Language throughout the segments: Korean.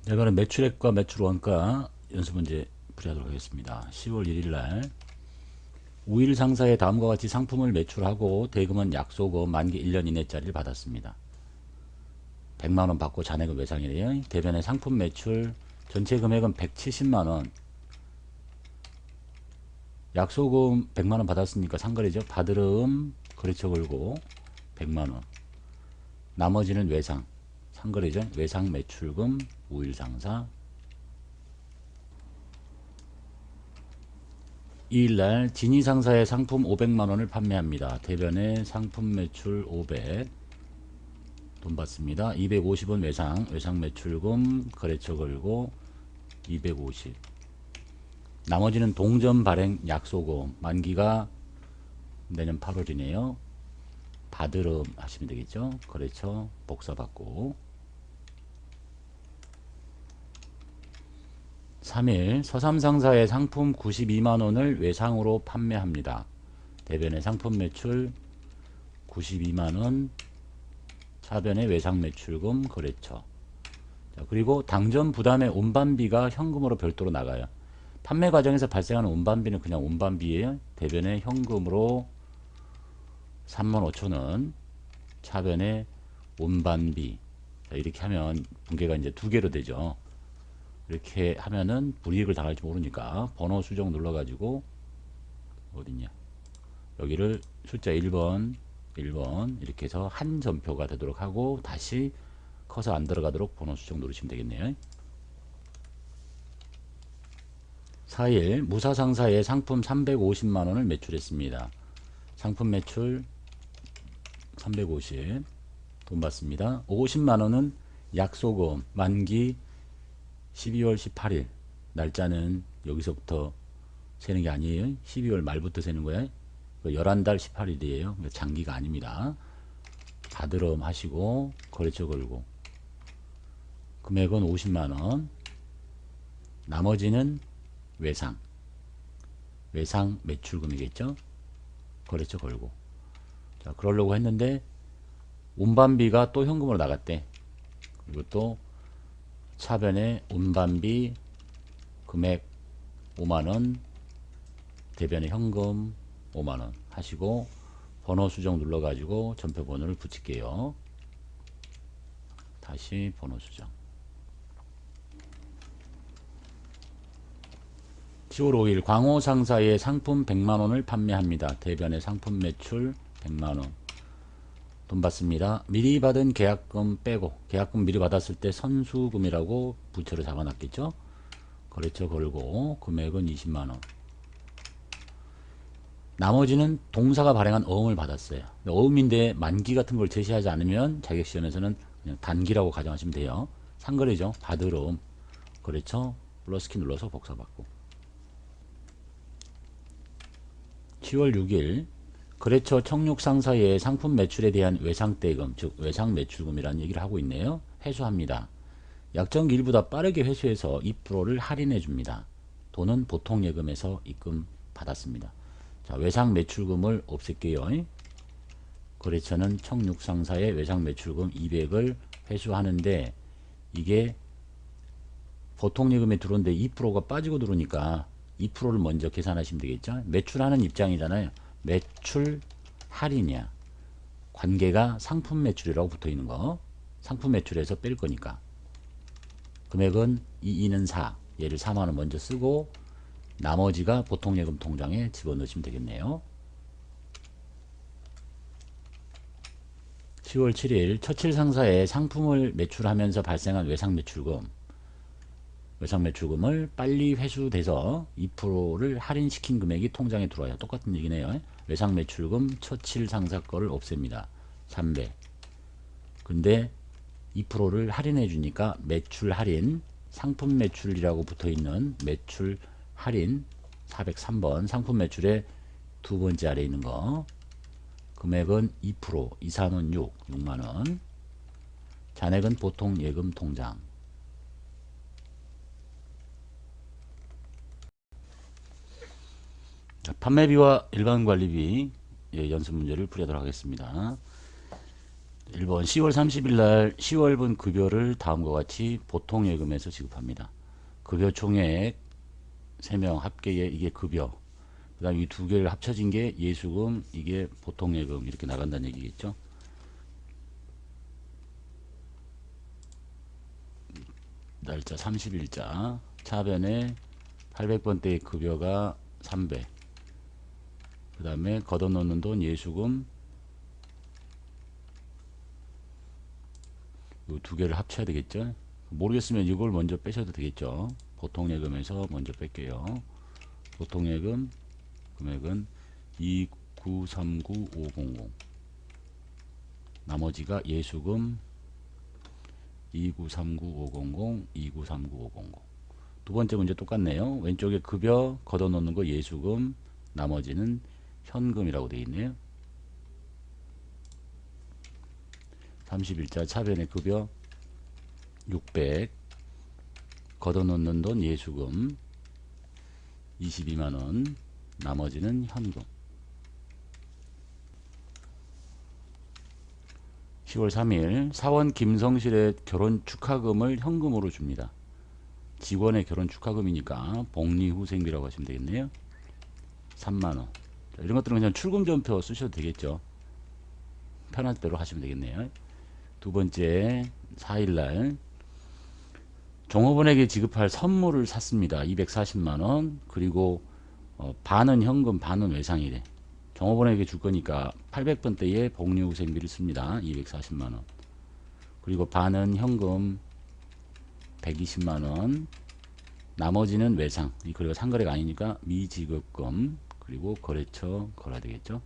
이번엔 매출액과 매출 원가 연습 문제 풀이하도록 하겠습니다. 10월 1일 날 우일 상사에 다음과 같이 상품을 매출하고 대금은 약소금 만기 1년 이내짜리를 받았습니다. 100만원 받고 잔액은 외상이래요. 대변의 상품 매출 전체 금액은 170만원, 약소금 100만원 받았으니까 상거래죠. 받으름 거래처 걸고 100만원, 나머지는 외상, 상거래죠. 외상 매출금 우일 상사. 2일날 진희 상사의 상품 500만원을 판매합니다. 대변의 상품 매출 500, 돈 받습니다. 250원 외상 매출금 거래처 걸고 250. 나머지는 동전 발행 약소금, 만기가 내년 8월이네요. 받으름 하시면 되겠죠. 거래처 복사 받고. 3일 서삼상사의 상품 92만원을 외상으로 판매합니다. 대변의 상품 매출 92만원, 차변의 외상 매출금 거래처. 자, 그리고 당전 부담의 운반비가 현금으로 별도로 나가요. 판매 과정에서 발생하는 운반비는 그냥 운반비예요. 대변의 현금으로 35,000원, 차변의 운반비. 자, 이렇게 하면 분계가 이제 두 개로 되죠. 이렇게 하면은 불이익을 당할지 모르니까 번호 수정 눌러가지고 어딨냐, 여기를 숫자 1번 이렇게 해서 한 점표가 되도록 하고 다시 커서 안 들어가도록 번호 수정 누르시면 되겠네요. 4일 무사상사의 상품 350만원을 매출했습니다. 상품 매출 350, 돈 받습니다. 50만원은 약소금 만기 12월 18일, 날짜는 여기서부터 세는 게 아니에요. 12월 말부터 세는 거예요. 11달 18일이에요. 장기가 아닙니다. 받으름 하시고 거래처 걸고 금액은 50만원, 나머지는 외상 매출금이겠죠. 거래처 걸고. 자, 그러려고 했는데 운반비가 또 현금으로 나갔대. 그리고 또 차변에 운반비 금액 5만원, 대변에 현금 5만원 하시고 번호 수정 눌러가지고 전표 번호를 붙일게요. 다시 번호 수정. 10월 5일 광호 상사의 상품 100만원을 판매합니다. 대변의 상품 매출 100만원, 돈 받습니다. 미리 받은 계약금 빼고, 계약금 미리 받았을 때 선수금이라고 부채로 잡아놨겠죠. 거래처 걸고 금액은 20만원. 나머지는 동사가 발행한 어음을 받았어요. 어음인데 만기 같은 걸 제시하지 않으면 자격시험에서는 그냥 단기라고 가정하시면 돼요. 상거래죠. 받으름 거래처 플러스키 눌러서 복사받고. 10월 6일 거래처 청육상사의 상품 매출에 대한 외상대금, 즉 외상 매출금이라는 얘기를 하고 있네요. 회수합니다. 약정기 일보다 빠르게 회수해서 2%를 할인해 줍니다. 돈은 보통 예금에서 입금 받았습니다. 자, 외상 매출금을 없앨게요. 거래처는 청육상사의 외상 매출금 200을 회수하는데 이게 보통 예금에 들어오는데 2%가 빠지고 들어오니까 2%를 먼저 계산하시면 되겠죠. 매출하는 입장이잖아요. 매출 할인이야. 관계가 상품 매출이라고 붙어 있는 거. 상품 매출에서 뺄 거니까. 금액은 2는 4. 얘를 4만원 먼저 쓰고 나머지가 보통 예금 통장에 집어넣으시면 되겠네요. 10월 7일 처칠 상사에 상품을 매출하면서 발생한 외상 매출금을 빨리 회수돼서 2%를 할인시킨 금액이 통장에 들어와요. 똑같은 얘기네요. 외상 매출금 처칠 상사 거를 없앱니다. 300. 근데 2%를 할인해 주니까 매출 할인, 상품 매출이라고 붙어 있는 매출 할인 403번 상품 매출의 두 번째 아래에 있는 거. 금액은 2%, 2, 4는 6만원. 잔액은 보통 예금 통장. 자, 판매비와 일반 관리비 연습 문제를 풀이하도록 하겠습니다. 1번 10월 30일 날 10월분 급여를 다음과 같이 보통예금에서 지급합니다. 급여 총액 3명 합계에 이게 급여. 그 다음 이 두 개를 합쳐진 게 예수금, 이게 보통예금 이렇게 나간다는 얘기겠죠. 날짜 30일자 차변에 800번대의 급여가 300. 그 다음에 걷어놓는 돈 예수금 이 두 개를 합쳐야 되겠죠. 모르겠으면 이걸 먼저 빼셔도 되겠죠. 보통예금에서 먼저 뺄게요. 보통예금 금액은 2939500. 나머지가 예수금 2939500, 2939500. 두 번째 문제 똑같네요. 왼쪽에 급여 걷어놓는 거 예수금, 나머지는 현금이라고 되어 있네요. 30일자 차변의 급여 600, 걷어놓는 돈 예수금 22만원, 나머지는 현금. 10월 3일 사원 김성실의 결혼 축하금을 현금으로 줍니다. 직원의 결혼 축하금이니까 복리후생비라고 하시면 되겠네요. 3만원. 이런 것들은 그냥 출금전표 쓰셔도 되겠죠. 편한 대로 하시면 되겠네요. 두 번째 4일날 종업원에게 지급할 선물을 샀습니다. 240만원. 그리고 반은 현금 반은 외상이래. 종업원에게 줄 거니까 800번대에 복리후생비를 씁니다. 240만원. 그리고 반은 현금 120만원. 나머지는 외상. 그리고 상거래가 아니니까 미지급금. 그리고 거래처 걸어야 되겠죠.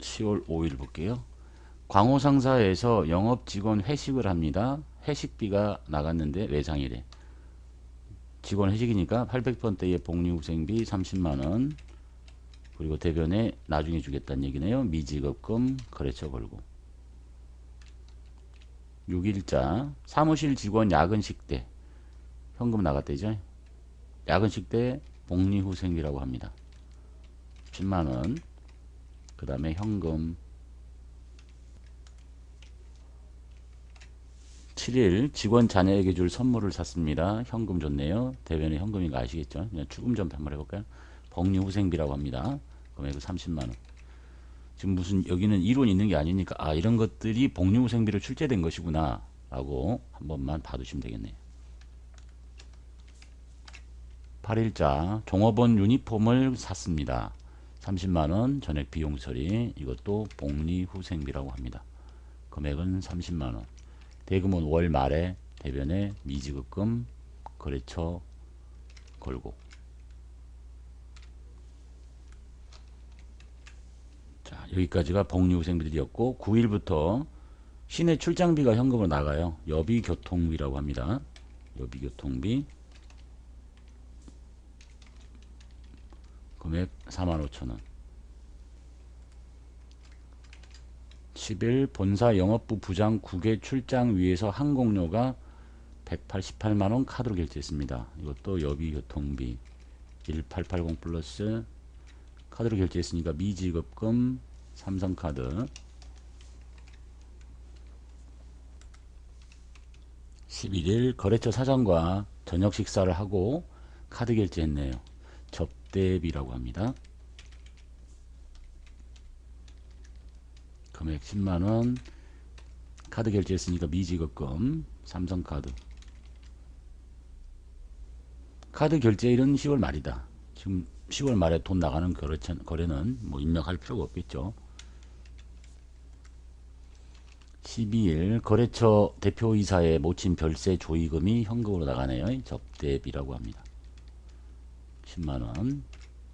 (10월 5일) 볼게요. 광호상사에서 영업직원 회식을 합니다. 회식비가 나갔는데 외상이래. 직원 회식이니까 800번대의 복리후생비 30만원. 그리고 대변에 나중에 주겠다는 얘기네요. 미지급금 거래처 걸고. 6일자 사무실 직원 야근식 때 현금 나갔대죠. 야근식 때 복리후생비라고 합니다. 10만원. 그 다음에 현금. 7일 직원 자녀에게 줄 선물을 샀습니다. 현금 줬네요. 대변에 현금인 거 아시겠죠? 그냥 출금 좀 한번 해볼까요? 복리후생비라고 합니다. 금액은 30만원. 지금 무슨 여기는 이론 있는 게 아니니까 아 이런 것들이 복리후생비로 출제된 것이구나 라고 한 번만 봐두시면 되겠네요. 8일자 종업원 유니폼을 샀습니다. 30만원 전액 비용 처리. 이것도 복리후생비라고 합니다. 금액은 30만원. 대금은 월 말에 대변에 미지급금 거래처 걸고. 자, 여기까지가 복리후생비들이었고 9일부터 시내 출장비가 현금으로 나가요. 여비교통비라고 합니다. 여비교통비 금액 45,000원. 10일 본사 영업부 부장 국외 출장 위에서 항공료가 188만원 카드로 결제했습니다. 이것도 여비교통비 1880 플러스 카드로 결제했으니까 미지급금 삼성카드. 11일 거래처 사장과 저녁 식사를 하고 카드 결제했네요. 접대비라고 합니다. 금액 10만원. 카드 결제했으니까 미지급금 삼성카드. 카드 결제일은 10월 말이다. 지금 10월 말에 돈 나가는 거래는 뭐 입력할 필요가 없겠죠. 12일 거래처 대표이사의 모친 별세 조의금이 현금으로 나가네요. 접대비라고 합니다. 10만원.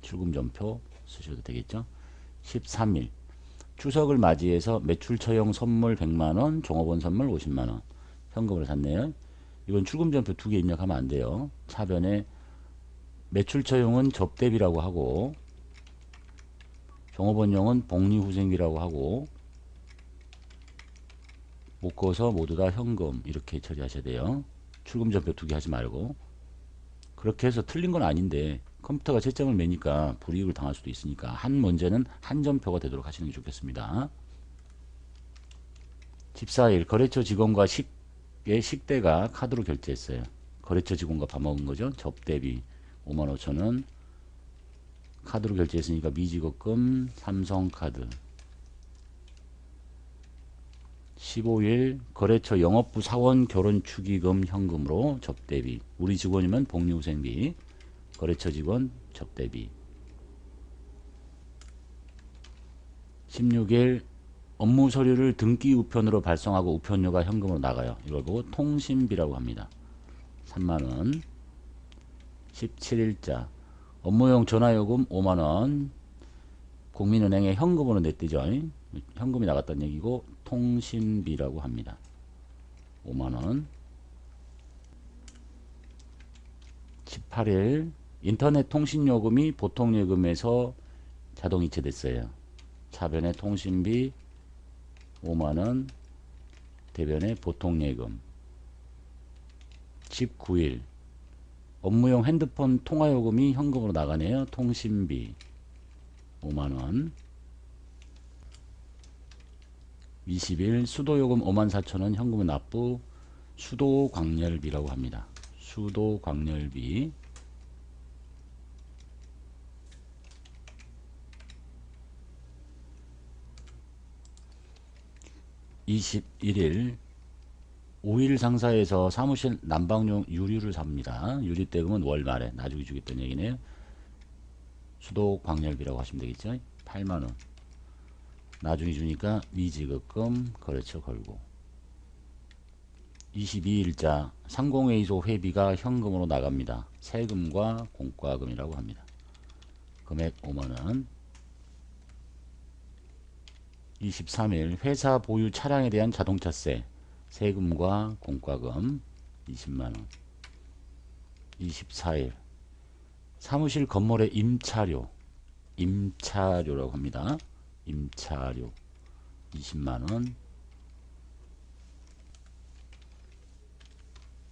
출금전표 쓰셔도 되겠죠. 13일 추석을 맞이해서 매출처형 선물 100만원, 종업원 선물 50만원 현금으로 샀네요. 이건 출금전표 2개 입력하면 안 돼요. 차변에 매출처용은 접대비라고 하고 종업원용은 복리후생비라고 하고 묶어서 모두 다 현금 이렇게 처리하셔야 돼요. 출금전표 2개 하지 말고. 그렇게 해서 틀린 건 아닌데 컴퓨터가 채점을 매니까 불이익을 당할 수도 있으니까 한 문제는 한점표가 되도록 하시는 게 좋겠습니다. 14일 거래처 직원과 식대가 카드로 결제했어요. 거래처 직원과 밥 먹은 거죠. 접대비 55,000원 카드로 결제했으니까 미지급금 삼성카드. 15일 거래처 영업부 사원 결혼 축의금 현금으로 접대비. 우리 직원이면 복리후생비. 거래처 직원 접대비. 16일 업무 서류를 등기 우편으로 발송하고 우편료가 현금으로 나가요. 이걸 보고 통신비라고 합니다. 3만원. 17일자 업무용 전화요금 5만원 국민은행에 현금으로 냈대죠. 현금이 나갔다는 얘기고 통신비라고 합니다. 5만원. 18일 인터넷 통신요금이 보통요금에서 자동 이체됐어요. 차변에 통신비 5만원 대변에 보통예금. 19일 업무용 핸드폰 통화요금이 현금으로 나가네요. 통신비 5만원. 20일 수도요금 54,000원 현금은 납부. 수도광열비라고 합니다. 수도광열비. 21일 5일 상사에서 사무실 난방용 유류를 삽니다. 유리대금은 월 말에 나중에 주겠다는 얘기네요. 수도광열비라고 하시면 되겠죠. 8만원 나중에 주니까 미지급금 거래처 걸고. 22일자 상공회의소 회비가 현금으로 나갑니다. 세금과 공과금이라고 합니다. 금액 5만원. 23일 회사 보유 차량에 대한 자동차세 세금과 공과금 20만원. 24일 사무실 건물의 임차료라고 합니다. 임차료 20만원.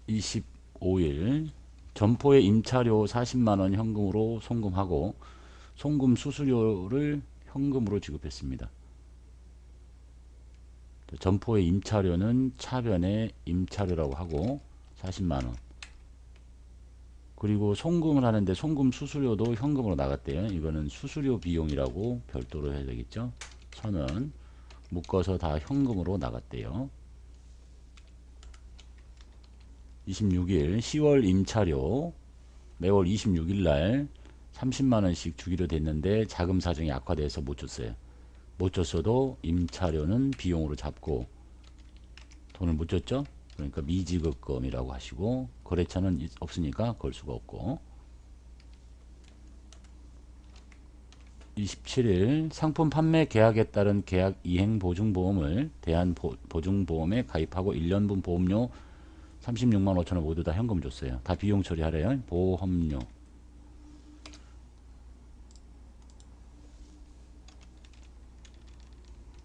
25일 점포의 임차료 40만원 현금으로 송금하고 송금 수수료를 현금으로 지급했습니다. 점포의 임차료는 차변에 임차료라고 하고 40만원. 그리고 송금을 하는데 송금 수수료도 현금으로 나갔대요. 이거는 수수료 비용이라고 별도로 해야 되겠죠. 1,000원 묶어서 다 현금으로 나갔대요. 26일 10월 임차료 매월 26일 날 30만원씩 주기로 됐는데 자금 사정이 악화돼서 못 줬어요. 못 줬어도 임차료는 비용으로 잡고 돈을 못 줬죠. 그러니까 미지급금이라고 하시고 거래처는 없으니까 걸 수가 없고. 27일 상품 판매 계약에 따른 계약 이행 보증보험을 대한보증보험에 가입하고 1년분 보험료 36만 5천원 모두 다 현금 줬어요. 다 비용 처리하래요. 보험료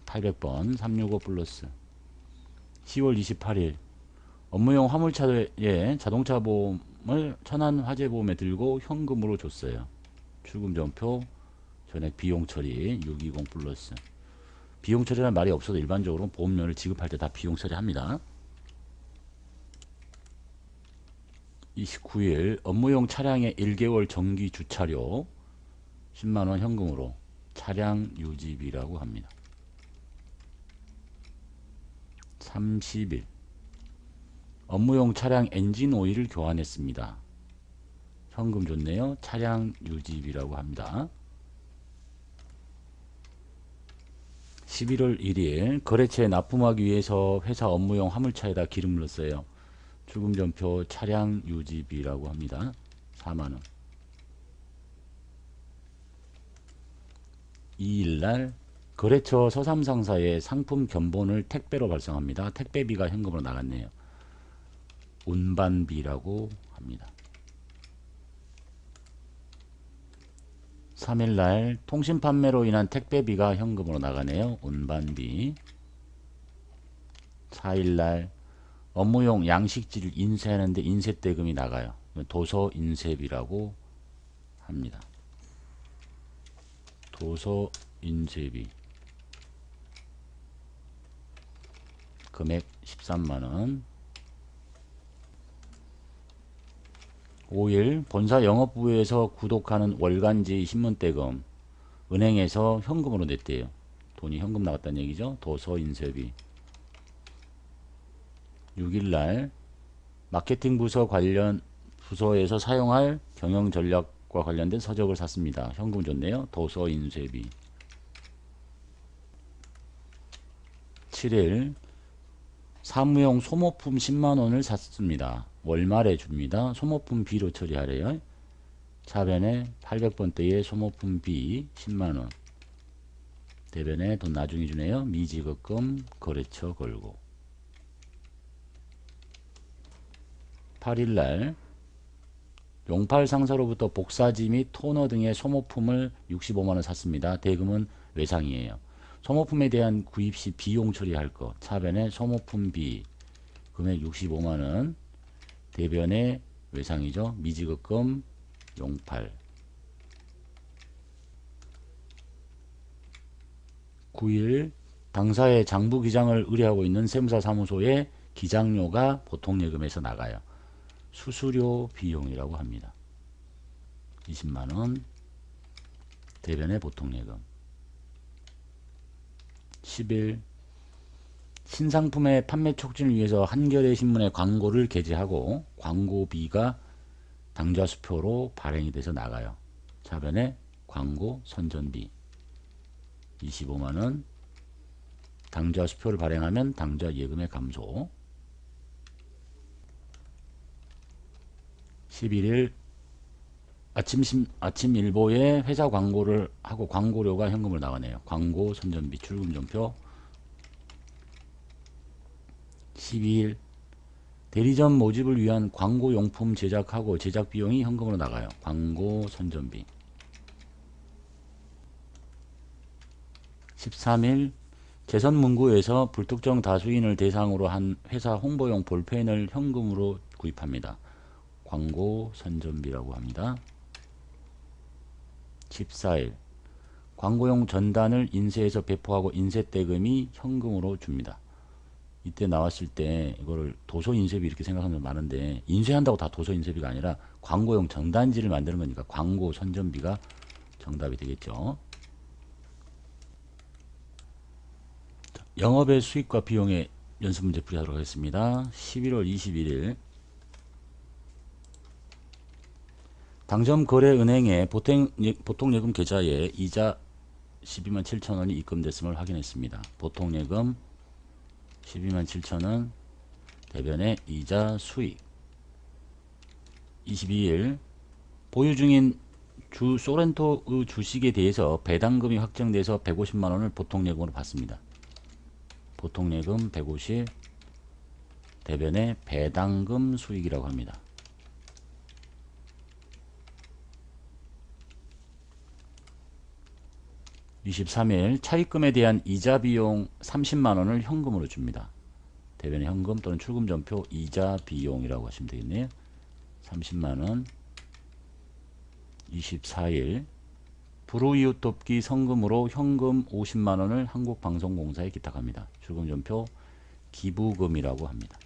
800번 365 플러스. 10월 28일 업무용 화물차에 자동차 보험을 천안 화재보험에 들고 현금으로 줬어요. 출금 전표 전액 비용 처리 620 플러스. 비용 처리라는 말이 없어도 일반적으로 보험료를 지급할 때 다 비용 처리합니다. 29일 업무용 차량의 1개월 정기 주차료 10만원 현금으로 차량 유지비라고 합니다. 30일 업무용 차량 엔진 오일을 교환했습니다. 현금 줬네요. 차량 유지비라고 합니다. 11월 1일 거래처에 납품하기 위해서 회사 업무용 화물차에다 기름을 넣었어요. 출금 전표 차량 유지비라고 합니다. 4만원. 2일날 거래처 서삼상사에 상품 견본을 택배로 발송합니다. 택배비가 현금으로 나갔네요. 운반비라고 합니다. 3일날 통신 판매로 인한 택배비가 현금으로 나가네요. 운반비. 4일날 업무용 양식지를 인쇄하는데 인쇄대금이 나가요. 도서 인쇄비라고 합니다. 도서 인쇄비 금액 13만원. 5일 본사 영업부에서 구독하는 월간지 신문대금 은행에서 현금으로 냈대요. 돈이 현금 나갔다는 얘기죠. 도서 인쇄비. 6일날 마케팅 부서 관련 부서에서 사용할 경영 전략과 관련된 서적을 샀습니다. 현금 줬네요. 도서 인쇄비. 7일 사무용 소모품 10만원을 샀습니다. 월말에 줍니다. 소모품 B로 처리하래요. 차변에 800번대의 소모품 B 10만원. 대변에 돈 나중에 주네요. 미지급금 거래처 걸고. 8일날 용팔 상사로부터 복사지 및 토너 등의 소모품을 65만원 샀습니다. 대금은 외상이에요. 소모품에 대한 구입 시 비용 처리할 것. 차변에 소모품 B 금액 65만원. 대변에 외상이죠. 미지급금 용팔. 9일 당사의 장부기장을 의뢰하고 있는 세무사 사무소에 기장료가 보통예금에서 나가요. 수수료 비용이라고 합니다. 20만원. 대변에 보통예금. 10일 신상품의 판매 촉진을 위해서 한겨레 신문에 광고를 게재하고 광고비가 당좌수표로 발행이 돼서 나가요. 차변에 광고 선전비 25만원. 당좌수표를 발행하면 당좌 예금의 감소. 11일 아침 일보에 회사 광고를 하고 광고료가 현금으로 나가네요. 광고 선전비 출금전표. 12일 대리점 모집을 위한 광고용품 제작하고 제작 비용이 현금으로 나가요. 광고 선전비. 13일 재선문구에서 불특정 다수인을 대상으로 한 회사 홍보용 볼펜을 현금으로 구입합니다. 광고 선전비라고 합니다. 14일 광고용 전단을 인쇄해서 배포하고 인쇄대금이 현금으로 줍니다. 이때 나왔을 때 이거를 도서 인쇄비 이렇게 생각하는 분 많은데 인쇄한다고 다 도서 인쇄비가 아니라 광고용 전단지를 만드는 거니까 광고 선전비가 정답이 되겠죠. 영업의 수익과 비용의 연습문제 풀이하도록 하겠습니다. 11월 21일 당점거래은행에 보통예금 계좌에 이자 12만 7천원이 입금됐음을 확인했습니다. 보통예금 12만 7천원. 대변에 이자 수익. 22일 보유 중인 주 소렌토의 주식에 대해서 배당금이 확정돼서 150만원을 보통예금으로 받습니다. 보통예금 150. 대변에 배당금 수익이라고 합니다. 23일 차입금에 대한 이자 비용 30만원을 현금으로 줍니다. 대변에 현금 또는 출금전표 이자 비용이라고 하시면 되겠네요. 30만원. 24일 불우이웃 돕기 성금으로 현금 50만원을 한국방송공사에 기탁합니다. 출금전표 기부금이라고 합니다.